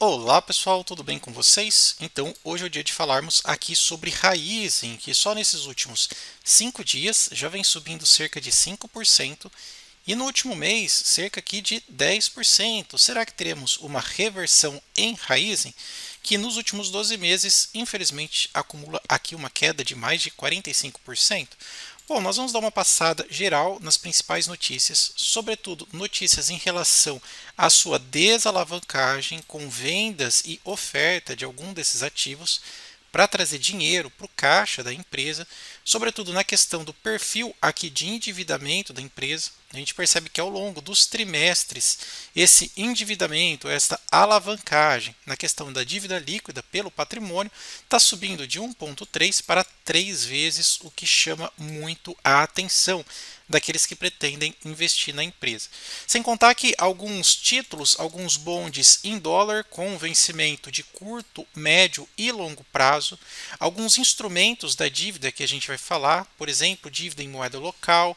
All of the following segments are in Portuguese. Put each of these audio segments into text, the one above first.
Olá pessoal, tudo bem com vocês? Então, hoje é o dia de falarmos aqui sobre Raizen, que só nesses últimos 5 dias já vem subindo cerca de 5% e no último mês cerca aqui de 10%. Será que teremos uma reversão em Raizen? Que nos últimos 12 meses, infelizmente, acumula aqui uma queda de mais de 45%. Bom, nós vamos dar uma passada geral nas principais notícias, sobretudo notícias em relação à sua desalavancagem com vendas e oferta de algum desses ativos para trazer dinheiro para o caixa da empresa, sobretudo na questão do perfil aqui de endividamento da empresa. A gente percebe que ao longo dos trimestres, esse endividamento, esta alavancagem na questão da dívida líquida pelo patrimônio, está subindo de 1,3 para 3 vezes, o que chama muito a atenção daqueles que pretendem investir na empresa. Sem contar que alguns títulos, alguns bondes em dólar com vencimento de curto, médio e longo prazo, alguns instrumentos da dívida que a gente vai falar, por exemplo, dívida em moeda local,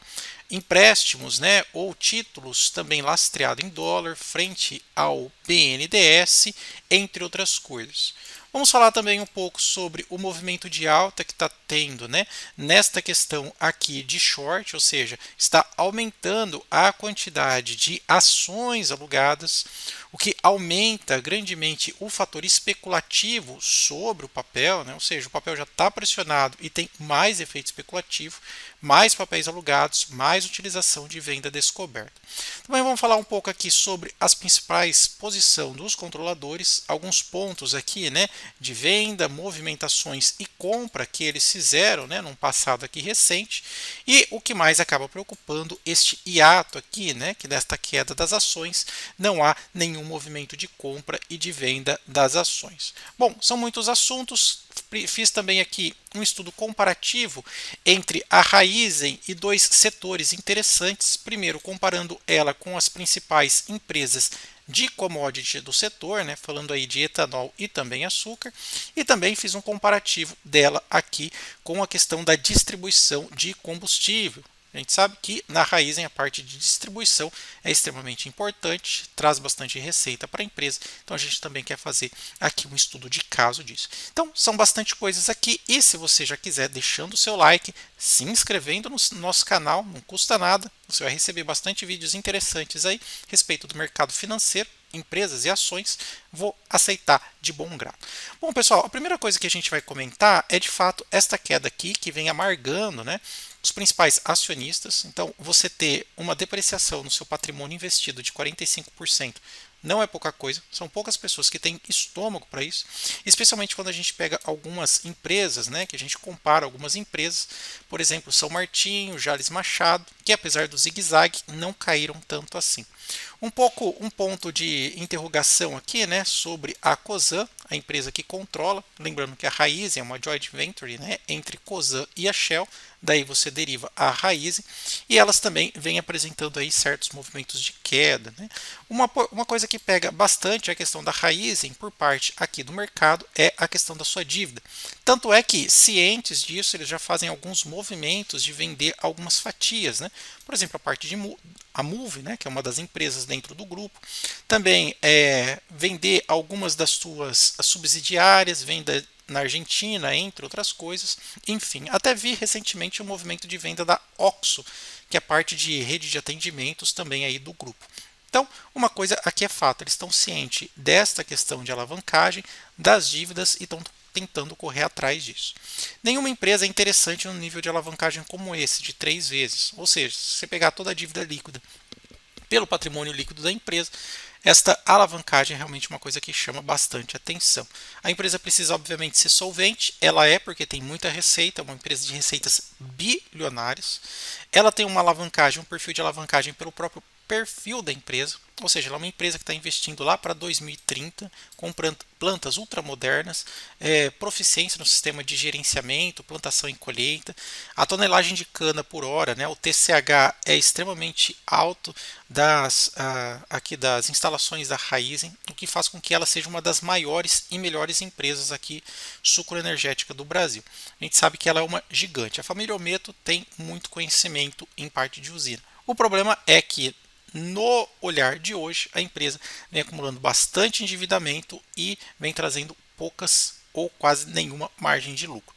empréstimos, ou títulos também lastreados em dólar frente ao BNDES, entre outras coisas. Vamos falar também um pouco sobre o movimento de alta que está tendo, nesta questão aqui de short, ou seja, está aumentando a quantidade de ações alugadas, o que aumenta grandemente o fator especulativo sobre o papel, ou seja, o papel já está pressionado e tem mais efeito especulativo, mais papéis alugados, mais utilização de venda descoberta. Também vamos falar um pouco aqui sobre as principais posições dos controladores, alguns pontos aqui, de venda, movimentações e compra que eles fizeram, num passado aqui recente, e o que mais acaba preocupando este hiato aqui, que desta queda das ações não há nenhum movimento de compra e de venda das ações. Bom, são muitos assuntos. Fiz também aqui um estudo comparativo entre a Raizen e dois setores interessantes. Primeiro, comparando ela com as principais empresas de commodity do setor, falando aí de etanol e também açúcar, e também fiz um comparativo dela aqui com a questão da distribuição de combustível. A gente sabe que na Raizen a parte de distribuição é extremamente importante, traz bastante receita para a empresa, então a gente também quer fazer aqui um estudo de caso disso. Então são bastante coisas aqui, e se você já quiser deixando o seu like, se inscrevendo no nosso canal, não custa nada, você vai receber bastante vídeos interessantes aí a respeito do mercado financeiro, empresas e ações, vou aceitar de bom grado. Bom, pessoal, a primeira coisa que a gente vai comentar é de fato esta queda aqui que vem amargando, os principais acionistas. Então, você ter uma depreciação no seu patrimônio investido de 45% não é pouca coisa, são poucas pessoas que têm estômago para isso, especialmente quando a gente pega algumas empresas, que a gente compara algumas empresas, por exemplo, São Martinho, Jales Machado, que apesar do zigue-zague não caíram tanto assim. Um ponto de interrogação aqui, sobre a Cosan, a empresa que controla, lembrando que a Raizen é uma joint venture, entre Cosan e a Shell, daí você deriva a Raizen, e elas também vêm apresentando aí certos movimentos de queda. Uma coisa que pega bastante a questão da Raizen por parte aqui do mercado é a questão da sua dívida. Tanto é que, cientes disso, eles já fazem alguns movimentos de vender algumas fatias, por exemplo, a parte de a Move, que é uma das empresas dentro do grupo, também vender algumas das suas subsidiárias, venda na Argentina, entre outras coisas. Enfim, até vi recentemente um movimento de venda da Oxo, que é parte de rede de atendimentos também aí do grupo. Então, uma coisa aqui é fato, eles estão cientes desta questão de alavancagem, das dívidas e estão tentando correr atrás disso. Nenhuma empresa é interessante no nível de alavancagem como esse, de 3 vezes. Ou seja, se você pegar toda a dívida líquida pelo patrimônio líquido da empresa, esta alavancagem é realmente uma coisa que chama bastante atenção. A empresa precisa, obviamente, ser solvente, ela é porque tem muita receita, é uma empresa de receitas bilionárias. Ela tem uma alavancagem, um perfil de alavancagem pelo próprio perfil da empresa, ou seja, ela é uma empresa que está investindo lá para 2030, com plantas ultramodernas, proficiência no sistema de gerenciamento, plantação e colheita, a tonelagem de cana por hora, o TCH é extremamente alto aqui das instalações da Raizen, o que faz com que ela seja uma das maiores e melhores empresas aqui sucroenergética do Brasil. A gente sabe que ela é uma gigante. A família Ometo tem muito conhecimento em parte de usina. O problema é que no olhar de hoje, a empresa vem acumulando bastante endividamento e vem trazendo poucas ou quase nenhuma margem de lucro.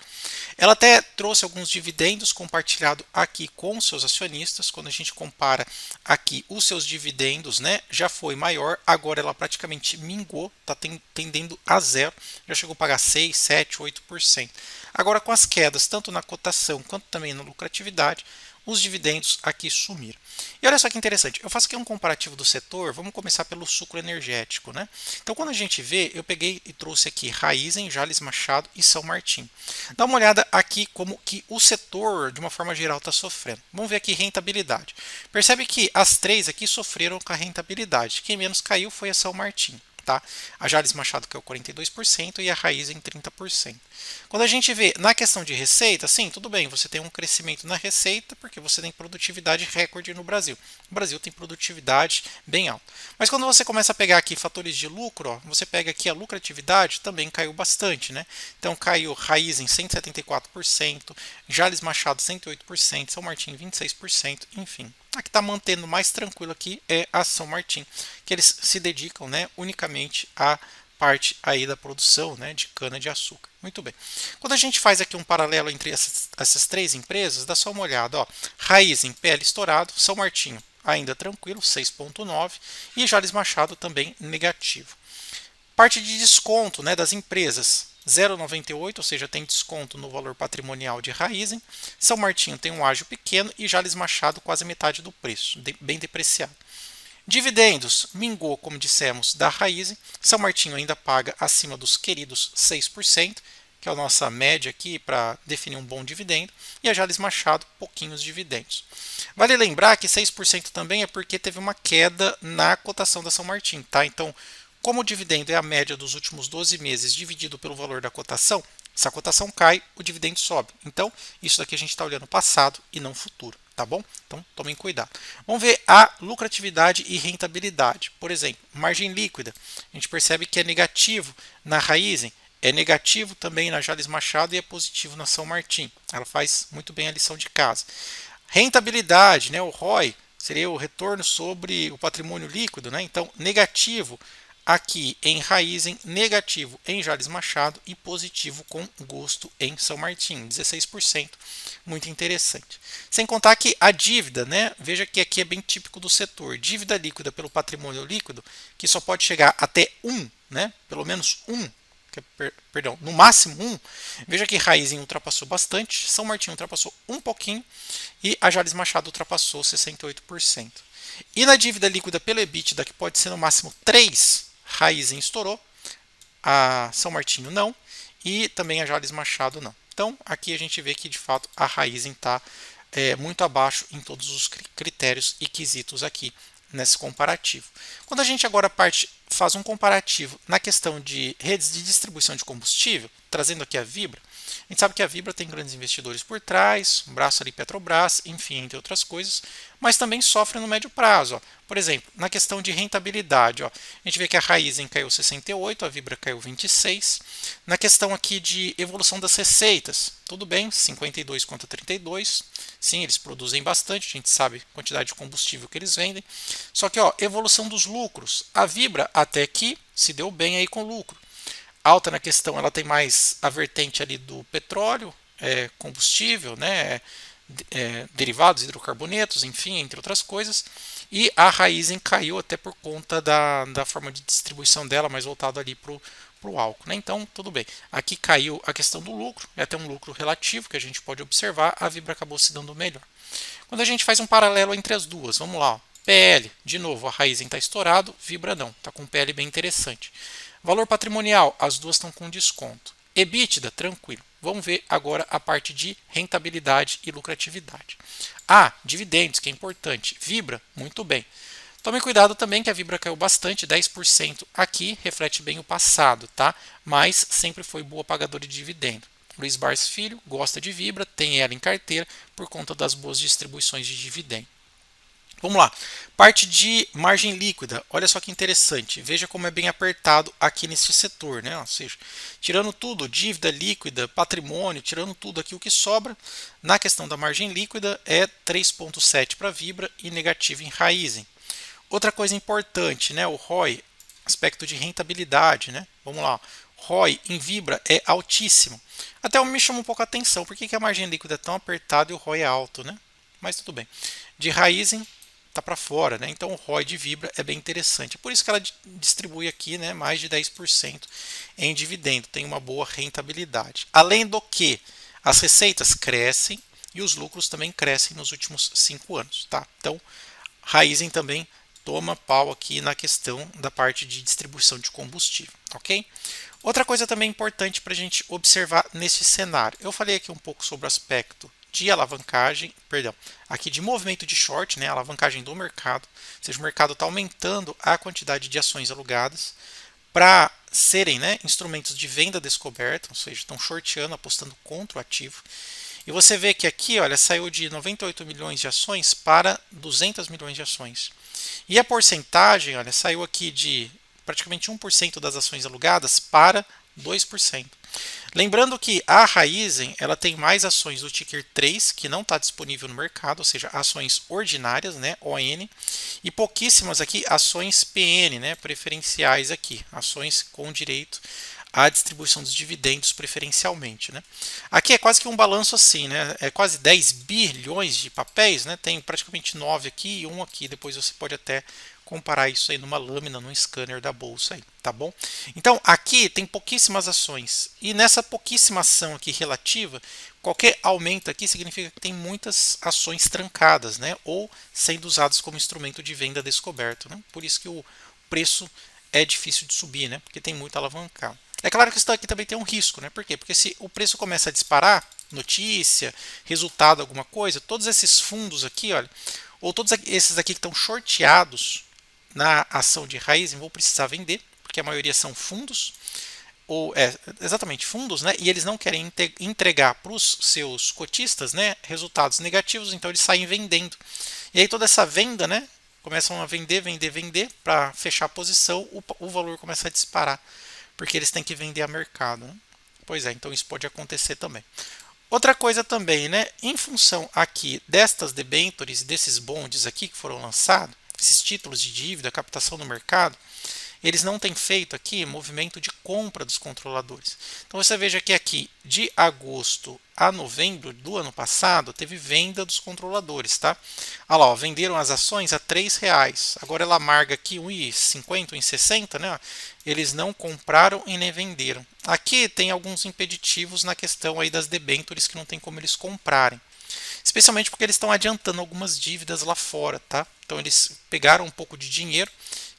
Ela até trouxe alguns dividendos compartilhado aqui com seus acionistas. Quando a gente compara aqui os seus dividendos, né, já foi maior, agora ela praticamente mingou, está tendendo a zero, já chegou a pagar 6, 7, 8%. Agora com as quedas, tanto na cotação quanto também na lucratividade, os dividendos aqui sumiram. E olha só que interessante, eu faço aqui um comparativo do setor, vamos começar pelo sucro energético, né? Então quando a gente vê, eu peguei e trouxe aqui Raízen, Jalles Machado e São Martinho. Dá uma olhada aqui como que o setor, de uma forma geral, está sofrendo. Vamos ver aqui rentabilidade. Percebe que as três aqui sofreram com a rentabilidade. Quem menos caiu foi a São Martinho. Tá? A Jalles Machado caiu 42% e a Raízen 30%. Quando a gente vê na questão de receita, sim, tudo bem, você tem um crescimento na receita porque você tem produtividade recorde no Brasil. O Brasil tem produtividade bem alta. Mas quando você começa a pegar aqui fatores de lucro, ó, você pega aqui a lucratividade, também caiu bastante, né? Então caiu Raízen 174%, Jalles Machado 108%, São Martinho 26%, enfim. A que está mantendo mais tranquilo aqui é a São Martinho, que eles se dedicam, né, unicamente à parte aí da produção, né, de cana de açúcar. Muito bem. Quando a gente faz aqui um paralelo entre essas três empresas, dá só uma olhada. Ó. Raízen, PL estourado, São Martinho ainda tranquilo, 6,9 e Jalles Machado também negativo. Parte de desconto, né, das empresas, 0,98, ou seja, tem desconto no valor patrimonial de Raízen. São Martinho tem um ágio pequeno e Jalles Machado quase metade do preço, bem depreciado. Dividendos, mingou, como dissemos, da Raízen. São Martinho ainda paga acima dos queridos 6%, que é a nossa média aqui para definir um bom dividendo. E a Jalles Machado, pouquinhos dividendos. Vale lembrar que 6% também é porque teve uma queda na cotação da São Martinho, tá? Então, como o dividendo é a média dos últimos 12 meses dividido pelo valor da cotação, se a cotação cai, o dividendo sobe. Então, isso daqui a gente está olhando passado e não futuro, tá bom? Então, tomem cuidado. Vamos ver a lucratividade e rentabilidade. Por exemplo, margem líquida. A gente percebe que é negativo na Raízen, é negativo também na Jalles Machado e é positivo na São Martinho. Ela faz muito bem a lição de casa. Rentabilidade, né, o ROI, seria o retorno sobre o patrimônio líquido, né? Então, negativo aqui em Raízen, negativo em Jalles Machado e positivo com gosto em São Martinho, 16%, muito interessante. Sem contar que a dívida, né? Veja que aqui é bem típico do setor, dívida líquida pelo patrimônio líquido, que só pode chegar até 1, né? Pelo menos 1, perdão, no máximo 1. Veja que Raízen ultrapassou bastante, São Martinho ultrapassou um pouquinho e a Jalles Machado ultrapassou 68%. E na dívida líquida pelo EBITDA, que pode ser no máximo 3, Raízen estourou, a São Martinho não, e também a Jalles Machado não. Então, aqui a gente vê que, de fato, a Raízen está muito abaixo em todos os critérios e quesitos aqui nesse comparativo. Quando a gente agora faz um comparativo na questão de redes de distribuição de combustível, trazendo aqui a Vibra, a gente sabe que a Vibra tem grandes investidores por trás, um braço ali Petrobras, enfim, entre outras coisas, mas também sofre no médio prazo. Ó. Por exemplo, na questão de rentabilidade, ó, a gente vê que a Raízen caiu 68, a Vibra caiu 26. Na questão aqui de evolução das receitas, tudo bem, 52 contra 32. Sim, eles produzem bastante, a gente sabe a quantidade de combustível que eles vendem. Só que, ó, evolução dos lucros, a Vibra até aqui se deu bem aí com lucro. Alta na questão, ela tem mais a vertente ali do petróleo, combustível, né, derivados, hidrocarbonetos, enfim, entre outras coisas. E a Raízen caiu até por conta da forma de distribuição dela, mais voltado ali para o álcool. Né? Então, tudo bem. Aqui caiu a questão do lucro, é até um lucro relativo que a gente pode observar, a Vibra acabou se dando melhor. Quando a gente faz um paralelo entre as duas, vamos lá, ó, PL, de novo, a Raízen está estourado, Vibra não, está com um PL bem interessante. Valor patrimonial, as duas estão com desconto. EBITDA, tranquilo. Vamos ver agora a parte de rentabilidade e lucratividade. Dividendos, que é importante. Vibra, muito bem. Tome cuidado também que a Vibra caiu bastante, 10% aqui, reflete bem o passado, tá? Mas sempre foi boa pagadora de dividendo. Luiz Barros Filho gosta de Vibra, tem ela em carteira por conta das boas distribuições de dividendo. Vamos lá, parte de margem líquida, olha só que interessante, veja como é bem apertado aqui nesse setor, né? Ou seja, tirando tudo, dívida líquida, patrimônio, tirando tudo aqui o que sobra, na questão da margem líquida é 3,7 para Vibra e negativo em Raízen. Outra coisa importante, né? O ROI, aspecto de rentabilidade, né? Vamos lá. ROI em Vibra é altíssimo. Até me chama um pouco a atenção. Por que que a margem líquida é tão apertada e o ROI é alto, né? Mas tudo bem. De Raizen tá para fora, né? Então o ROI de Vibra é bem interessante. É por isso que ela distribui aqui, né, mais de 10% em dividendo, tem uma boa rentabilidade. Além do que as receitas crescem e os lucros também crescem nos últimos 5 anos, tá? Então, Raizen também toma pau aqui na questão da parte de distribuição de combustível, ok? Outra coisa também importante para a gente observar nesse cenário, eu falei aqui um pouco sobre o aspecto de alavancagem, perdão, aqui de movimento de short, né, alavancagem do mercado, ou seja, o mercado está aumentando a quantidade de ações alugadas para serem, né, instrumentos de venda descoberta, ou seja, estão shorteando, apostando contra o ativo. E você vê que aqui, olha, saiu de 98 milhões de ações para 200 milhões de ações. E a porcentagem, olha, saiu aqui de praticamente 1% das ações alugadas para 2%. Lembrando que a Raizen ela tem mais ações do ticker 3 que não está disponível no mercado, ou seja, ações ordinárias, né, ON, e pouquíssimas aqui ações PN, né, preferenciais aqui, ações com direito à distribuição dos dividendos preferencialmente, né. Aqui é quase que um balanço assim, né, é quase 10 bilhões de papéis, né, tem praticamente 9 aqui e 1 aqui, depois você pode até comparar isso aí numa lâmina, num scanner da bolsa aí, tá bom? Então aqui tem pouquíssimas ações e nessa pouquíssima ação aqui relativa, qualquer aumento aqui significa que tem muitas ações trancadas, né? Ou sendo usadas como instrumento de venda descoberto, né? Por isso que o preço é difícil de subir, né? Porque tem muito alavancado. É claro que isso aqui também tem um risco, né? Por quê? Porque se o preço começa a disparar, notícia, resultado, alguma coisa, todos esses fundos aqui, olha, ou todos esses aqui que estão shorteados na ação de Raizen vão precisar vender, porque a maioria são fundos, ou exatamente fundos, né? E eles não querem entregar para os seus cotistas, né, resultados negativos, então eles saem vendendo. E aí toda essa venda, né, começam a vender, vender, vender para fechar a posição, o valor começa a disparar, porque eles têm que vender a mercado, né? Pois é, então isso pode acontecer também. Outra coisa também, né, em função aqui destas debêntures, desses bondes aqui que foram lançados, esses títulos de dívida, captação no mercado, eles não têm feito aqui movimento de compra dos controladores. Então você veja que aqui de agosto a novembro do ano passado teve venda dos controladores, tá? Olha lá, ó, venderam as ações a R$3. Agora ela amarga aqui 1,50, 1,60, né? Eles não compraram e nem venderam. Aqui tem alguns impeditivos na questão aí das debêntures que não tem como eles comprarem. Especialmente porque eles estão adiantando algumas dívidas lá fora, tá? Então eles pegaram um pouco de dinheiro,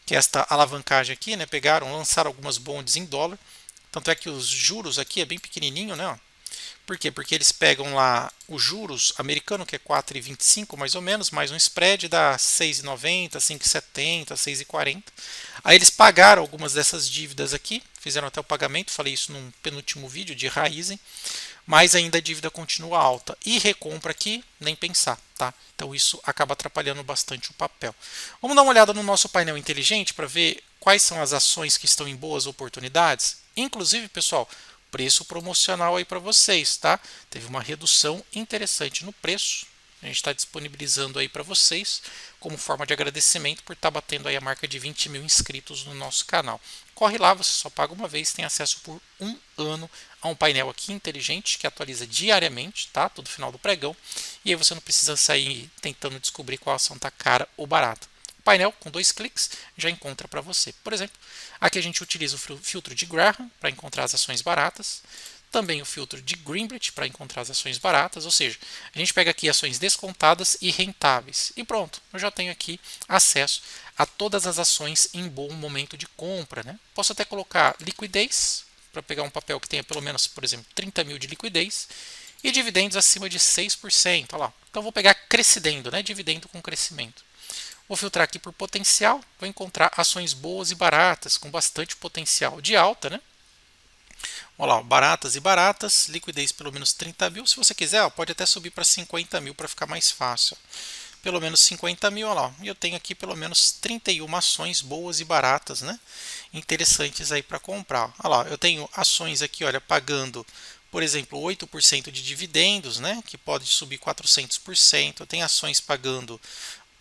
que é esta alavancagem aqui, né? Pegaram, lançaram algumas bonds em dólar. Tanto é que os juros aqui é bem pequenininho, né? Por quê? Porque eles pegam lá os juros americano, que é 4,25 mais ou menos, mais um spread dá 6,90, 5,70, 6,40. Aí eles pagaram algumas dessas dívidas aqui, fizeram até o pagamento, falei isso num penúltimo vídeo de Raizen, mas ainda a dívida continua alta. E recompra aqui, nem pensar, tá? Então isso acaba atrapalhando bastante o papel. Vamos dar uma olhada no nosso painel inteligente para ver quais são as ações que estão em boas oportunidades. Inclusive, pessoal, preço promocional aí para vocês, tá? Teve uma redução interessante no preço. A gente está disponibilizando aí para vocês como forma de agradecimento por estar batendo aí a marca de 20 mil inscritos no nosso canal. Corre lá, você só paga uma vez, tem acesso por um ano a um painel aqui inteligente que atualiza diariamente, tá? Todo final do pregão. E aí você não precisa sair tentando descobrir qual ação está cara ou barata. O painel, com 2 cliques, já encontra para você. Por exemplo, aqui a gente utiliza o filtro de Graham para encontrar as ações baratas. Também o filtro de Greenblatt para encontrar as ações baratas, ou seja, a gente pega aqui ações descontadas e rentáveis. E pronto, eu já tenho aqui acesso a todas as ações em bom momento de compra, né? Posso até colocar liquidez, para pegar um papel que tenha pelo menos, por exemplo, 30 mil de liquidez, e dividendos acima de 6%. Olha lá. Então vou pegar crescendo, né? Dividendo com crescimento. Vou filtrar aqui por potencial, vou encontrar ações boas e baratas, com bastante potencial de alta, né? Olha lá, baratas e baratas, liquidez pelo menos 30 mil. Se você quiser, ó, pode até subir para 50 mil para ficar mais fácil. Pelo menos 50 mil, olha lá. E eu tenho aqui pelo menos 31 ações boas e baratas, né? Interessantes aí para comprar. Olha lá, eu tenho ações aqui, olha, pagando, por exemplo, 8% de dividendos, né? Que pode subir 400%. Eu tenho ações pagando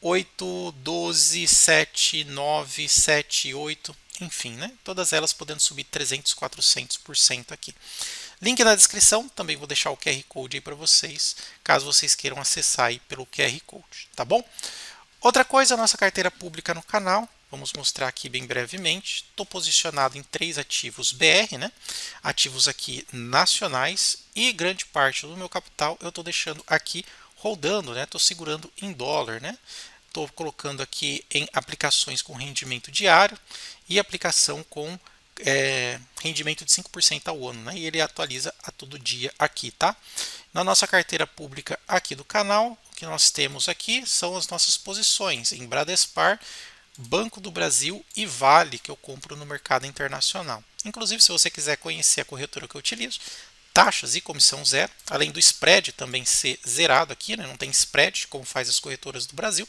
8, 12, 7, 9, 7, 8, enfim, né? Todas elas podendo subir 300, 400% aqui. Link na descrição, também vou deixar o QR Code aí para vocês, caso vocês queiram acessar aí pelo QR Code, tá bom? Outra coisa, a nossa carteira pública no canal, vamos mostrar aqui bem brevemente. Estou posicionado em 3 ativos BR, né? Ativos aqui nacionais, e grande parte do meu capital eu estou deixando aqui rodando, né? Estou segurando em dólar, né? Estou colocando aqui em aplicações com rendimento diário e aplicação com rendimento de 5% ao ano, né? E ele atualiza a todo dia aqui, tá? Na nossa carteira pública aqui do canal, o que nós temos aqui são as nossas posições em Bradespar, Banco do Brasil e Vale, que eu compro no mercado internacional. Inclusive, se você quiser conhecer a corretora que eu utilizo, taxas e comissão zero, além do spread também ser zerado aqui, né? Não tem spread como faz as corretoras do Brasil.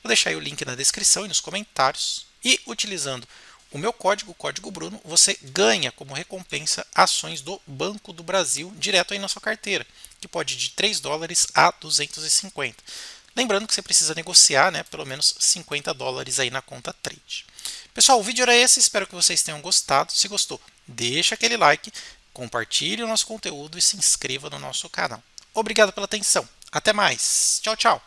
Vou deixar aí o link na descrição e nos comentários. E utilizando o meu código, o código Bruno, você ganha como recompensa ações do Banco do Brasil direto aí na sua carteira, que pode ir de 3 dólares a 250. Lembrando que você precisa negociar, né, pelo menos 50 dólares aí na conta trade. Pessoal, o vídeo era esse, espero que vocês tenham gostado. Se gostou, deixa aquele like, compartilhe o nosso conteúdo e se inscreva no nosso canal. Obrigado pela atenção. Até mais. Tchau, tchau.